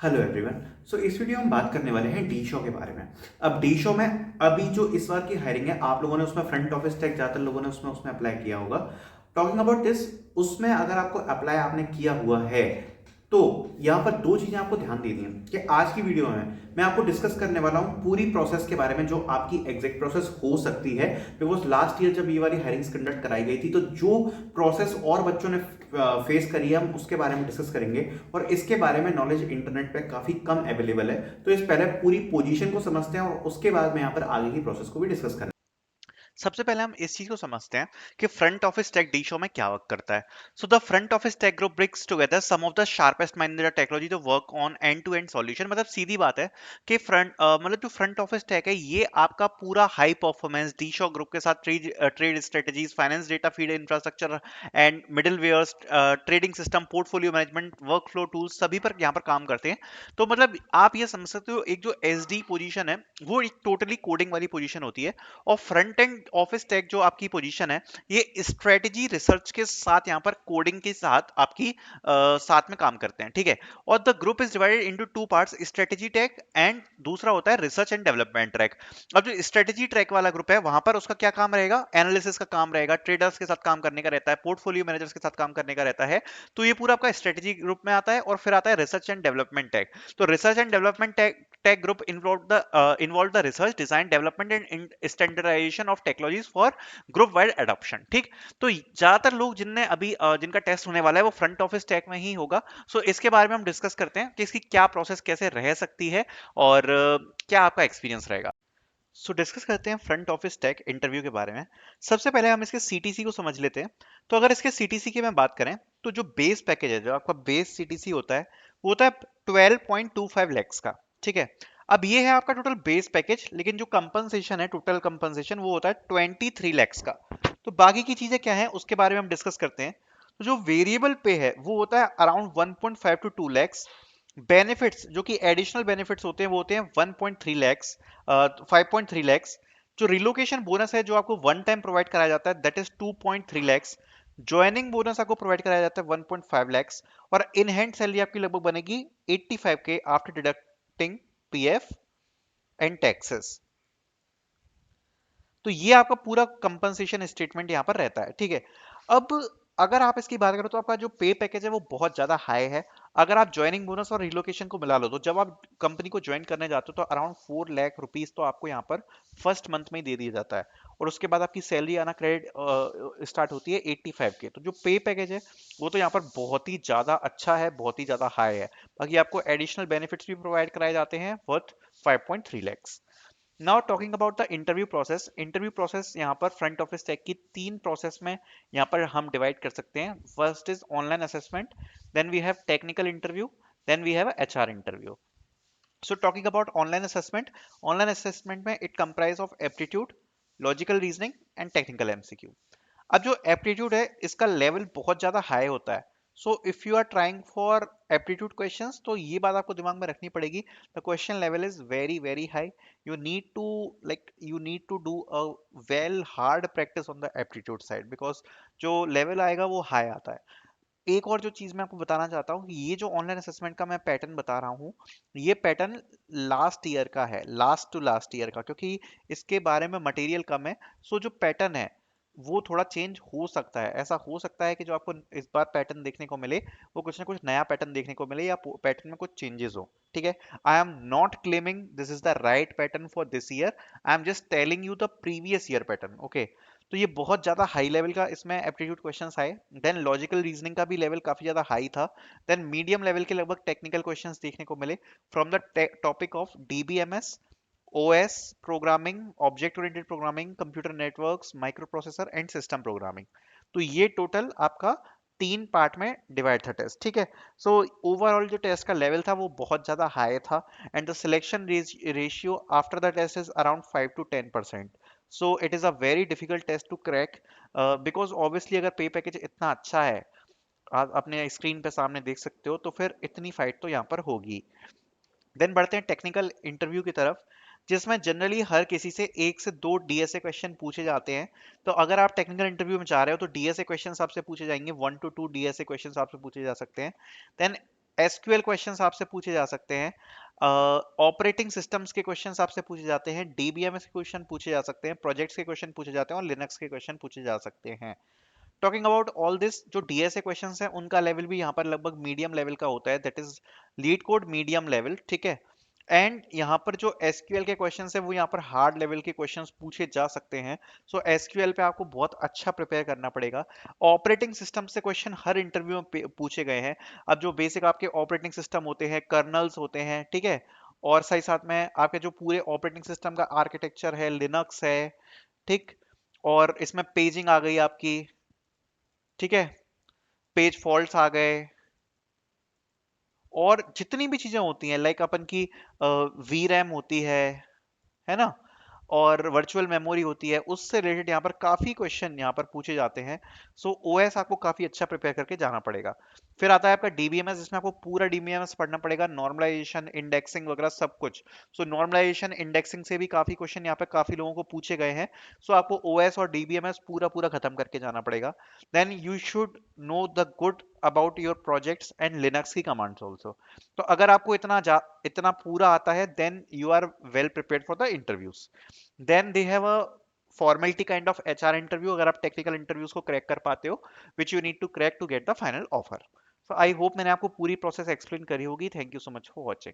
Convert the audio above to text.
Hello everyone. सो इस video में हम बात करने वाले हैं डी शो के बारे में। अब डी शो में अभी जो इस बार की हायरिंग है, आप लोगों ने उसमें फ्रंट ऑफिस टेक ज़्यादातर लोगों ने उसमें उसमें अप्लाई किया होगा। टॉकिंग अबाउट दिस, उसमें अगर आपको अप्लाई आपने किया हुआ है तो यहाँ पर दो चीज़ें आपको ध्यान देनी है कि आज की वीडियो में मैं आपको डिस्कस करने वाला हूँ पूरी प्रोसेस के बारे में, जो आपकी एग्जैक्ट प्रोसेस हो सकती है। बिकॉज लास्ट ईयर जब ये वाली हायरिंग्स कंडक्ट कराई गई थी तो जो प्रोसेस और बच्चों ने फेस करी है हम उसके बारे में डिस्कस करेंगे। और इसके बारे में नॉलेज इंटरनेट पे काफी कम अवेलेबल है, तो इस पहले पूरी पोजीशन को समझते हैं और उसके बाद में यहाँ पर आगे की प्रोसेस को भी डिस्कस करेंगे। सबसे पहले हम इस चीज को समझते हैं कि front office tech D Shaw में क्या वर्क करता है। So the front office tech group brings together some of the sharpest minds in the technology to work on end to end solution. मतलब सीधी बात है कि मतलब जो फ्रंट ऑफिस टेक है ये आपका पूरा high performance D Shaw group के साथ trade strategies, finance data feed infrastructure and middle wares, trading system, portfolio management, work flow tools सभी पर यहाँ पर काम करते हैं। तो मतलब आप ये समझ सकते हो एक जो एस डी पोजिशन है वो एक टोटली कोडिंग वाली पोजिशन होती है। और फ्रंट एंड ऑफिस टेक जो आपकी पोजीशन है ये स्ट्रेटेजी रिसर्च के साथ यहाँ पर कोडिंग के साथ आपकी साथ में काम करते हैं, ठीक है। और the group is divided into two parts, strategy track and दूसरा होता है रिसर्च एंड डेवलपमेंट ट्रैक। अब जो स्ट्रेटेजी ट्रैक वाला ग्रुप है वहां पर उसका क्या काम रहेगा, एनालिसिस का काम रहेगा, ट्रेडर्स के साथ काम करने का रहता है, पोर्टफोलियो मैनेजर्स के साथ काम करने का रहता है। तो ये पूरा आपका स्ट्रेटेजी ग्रुप में आता है। और फिर आता है रिसर्च एंड डेवलपमेंट टैग। तो research and development tag group involve the research, design, development and standardisation of technologies for group wide adoption, ठीक। तो ज्यादातर लोग जिनने अभी जिनका टेस्ट होने वाला है वो फ्रंट ऑफिस टैग में ही होगा। सो इसके बारे में हम डिस्कस करते हैं कि इसकी क्या प्रोसेस कैसे रह सकती है और क्या आपका एक्सपीरियंस रहेगा। सो डिस्कस करते हैं फ्रंट ऑफिस टेक इंटरव्यू के बारे में। सबसे पहले हम इसके सीटीसी को समझ लेते हैं। तो अगर इसके सीटीसी की मैं बात करें तो जो बेस पैकेज है, जो आपका बेस सीटीसी होता है वो होता है 12.25 लैक्स का, ठीक है। अब ये है आपका टोटल बेस पैकेज, लेकिन जो कंपनसेशन है, टोटल कंपनसेशन वो होता है 23 लैक्स का। तो बाकी की चीजें क्या है उसके बारे में हम डिस्कस करते हैं। तो जो वेरिएबल पे है वो होता है अराउंड 1.5 to 2 लैक्स। बेनिफिट्स जो कि एडिशनल बेनिफिट्स होते हैं वो होते हैं 1.3 लैक्स, 5.3 लैक्स। जो रिलोकेशन बोनस है जो आपको वन टाइम प्रोवाइड कराया जाता है that is 2.3 lakhs. Joining bonus आपको प्रोवाइड कराया जाता है 1.5 लैक्स। और इन हैंड सैलरी आपकी लगभग बनेगी 85 के after deducting PF and taxes. तो ये आपका पूरा कंपनसेशन स्टेटमेंट यहाँ पर रहता है, ठीक है। अब अगर आप इसकी बात करो तो आपका जो पे पैकेज है वो बहुत ज्यादा हाई है। अगर आप ज्वाइनिंग बोनस और रिलोकेशन को मिला लो तो जब आप कंपनी को ज्वाइन करने जाते हो तो अराउंड 4 लाख रुपीज तो आपको यहाँ पर फर्स्ट मंथ में ही दे दिया जाता है। और उसके बाद आपकी सैलरी आना क्रेडिट स्टार्ट होती है 85 के। तो जो पे पैकेज है वो तो यहाँ पर बहुत ही ज्यादा अच्छा है, बहुत ही ज्यादा हाई है। बाकी आपको एडिशनल बेनिफिट्स भी प्रोवाइड कराए जाते हैं worth 5.3 lakhs. Now talking about the interview process यहाँ पर फ्रंट ऑफिस टेक की तीन प्रोसेस में यहाँ पर हम डिवाइड कर सकते हैं। First is online assessment, then we have technical interview, then we have HR interview. So talking about online assessment में it comprise of aptitude, logical reasoning and technical MCQ. अब जो एप्टीट्यूड है इसका लेवल बहुत ज्यादा हाई होता है। So if you are trying for aptitude questions तो ये बात आपको दिमाग में रखनी पड़ेगी, the question level is very very high. You need to do a well hard practice on the aptitude side, because जो लेवल आएगा वो हाई आता है। एक और जो चीज मैं आपको बताना चाहता हूँ, ये जो ऑनलाइन असेसमेंट का मैं पैटर्न बता रहा हूँ ये पैटर्न लास्ट ईयर का है, लास्ट टू लास्ट ईयर का, क्योंकि इसके बारे में मटेरियल कम है। सो जो पैटर्न है वो थोड़ा चेंज हो सकता है। ऐसा हो सकता है कि जो आपको इस बार पैटर्न देखने को मिले वो कुछ ना कुछ नया पैटर्न देखने को मिले या पैटर्न में कुछ चेंजेस हो, ठीक है। I am not claiming this is the right pattern for this year, I am just telling you the previous year pattern, okay. तो ये बहुत ज्यादा हाई लेवल का इसमें एप्टीट्यूड क्वेश्चंस आए। देन लॉजिकल रीजनिंग का भी लेवल काफी ज्यादा हाई था। देन मीडियम लेवल के लगभग टेक्निकल क्वेश्चंस देखने को मिले from the topic of DBMS, OS programming, object oriented programming, computer networks, micro processor and system programming. तो ये टोटल आपका तीन पार्ट में डिवाइड था टेस्ट, ठीक है। सो ओवरऑल जो टेस्ट का लेवल था वो बहुत ज्यादा हाई था and the selection ratio after the test is around 5 to 10%। So it is a very difficult test to crack, because obviously अगर पे पैकेज इतना अच्छा है, आप अपने स्क्रीन पे सामने देख सकते हो, तो फिर इतनी फाइट तो यहाँ पर होगी। देन बढ़ते हैं टेक्निकल इंटरव्यू की तरफ, जिसमें जनरली हर किसी से एक से दो डीएसए क्वेश्चन पूछे जाते हैं। तो अगर आप टेक्निकल इंटरव्यू में जा रहे हो तो डीएसए क्वेश्चन आपसे पूछे जाएंगे, 1 to 2 डीएसए क्वेश्चन आपसे पूछे जा सकते हैं। देन एसक्यूएल क्वेश्चंस आपसे पूछे जा सकते हैं, ऑपरेटिंग सिस्टम्स के क्वेश्चंस आपसे पूछे जाते हैं, डीबीएमएस के क्वेश्चन पूछे जा सकते हैं, प्रोजेक्ट्स के क्वेश्चन पूछे जाते हैं और लिनक्स के क्वेश्चन पूछे जा सकते हैं। टॉकिंग अबाउट ऑल दिस, जो डीएसए क्वेश्चंस हैं उनका लेवल भी यहाँ पर लगभग मीडियम लेवल का होता है, that is leet code medium level, ठीक है। एंड यहाँ पर जो एसक्यूएल के क्वेश्चंस है वो यहाँ पर हार्ड लेवल के क्वेश्चंस पूछे जा सकते हैं। सो एसक्यूएल पे आपको बहुत अच्छा प्रिपेयर करना पड़ेगा। ऑपरेटिंग सिस्टम से क्वेश्चन हर इंटरव्यू में पूछे गए हैं। अब जो बेसिक आपके ऑपरेटिंग सिस्टम होते हैं, कर्नल्स होते हैं, ठीक है, और सही साथ में आपके जो पूरे ऑपरेटिंग सिस्टम का आर्किटेक्चर है, लिनक्स है, ठीक, और इसमें पेजिंग आ गई आपकी, ठीक है, पेज फॉल्ट्स आ गए, और जितनी भी चीजें होती हैं लाइक अपन की वी रैम होती है ना, और वर्चुअल मेमोरी होती है, उससे रिलेटेड यहाँ पर काफी क्वेश्चन यहाँ पर पूछे जाते हैं। सो ओएस आपको काफी अच्छा प्रिपेयर करके जाना पड़ेगा। फिर आता है आपका डीबीएमएस, जिसमें आपको पूरा डीबीएमएस पढ़ना पड़ेगा, नॉर्मलाइजेशन, इंडेक्सिंग वगैरह सब कुछ। सो नॉर्मलाइजेशन, इंडेक्सिंग से भी काफी क्वेश्चन यहाँ पे काफी लोगों को पूछे गए हैं। सो आपको ओएस और डीबीएमएस पूरा पूरा खत्म करके जाना पड़ेगा। Then you should know the good about your projects and Linux की कमांड्स ऑल्सो। तो अगर आपको इतना पूरा आता है, then you are well prepared for the interviews. Then they have a formality kind of HR interview, अगर आप टेक्निकल इंटरव्यूज को क्रैक कर पाते हो, which you need to crack to get the final offer. So I hope मैंने आपको पूरी process explain करी होगी। Thank you so much for watching.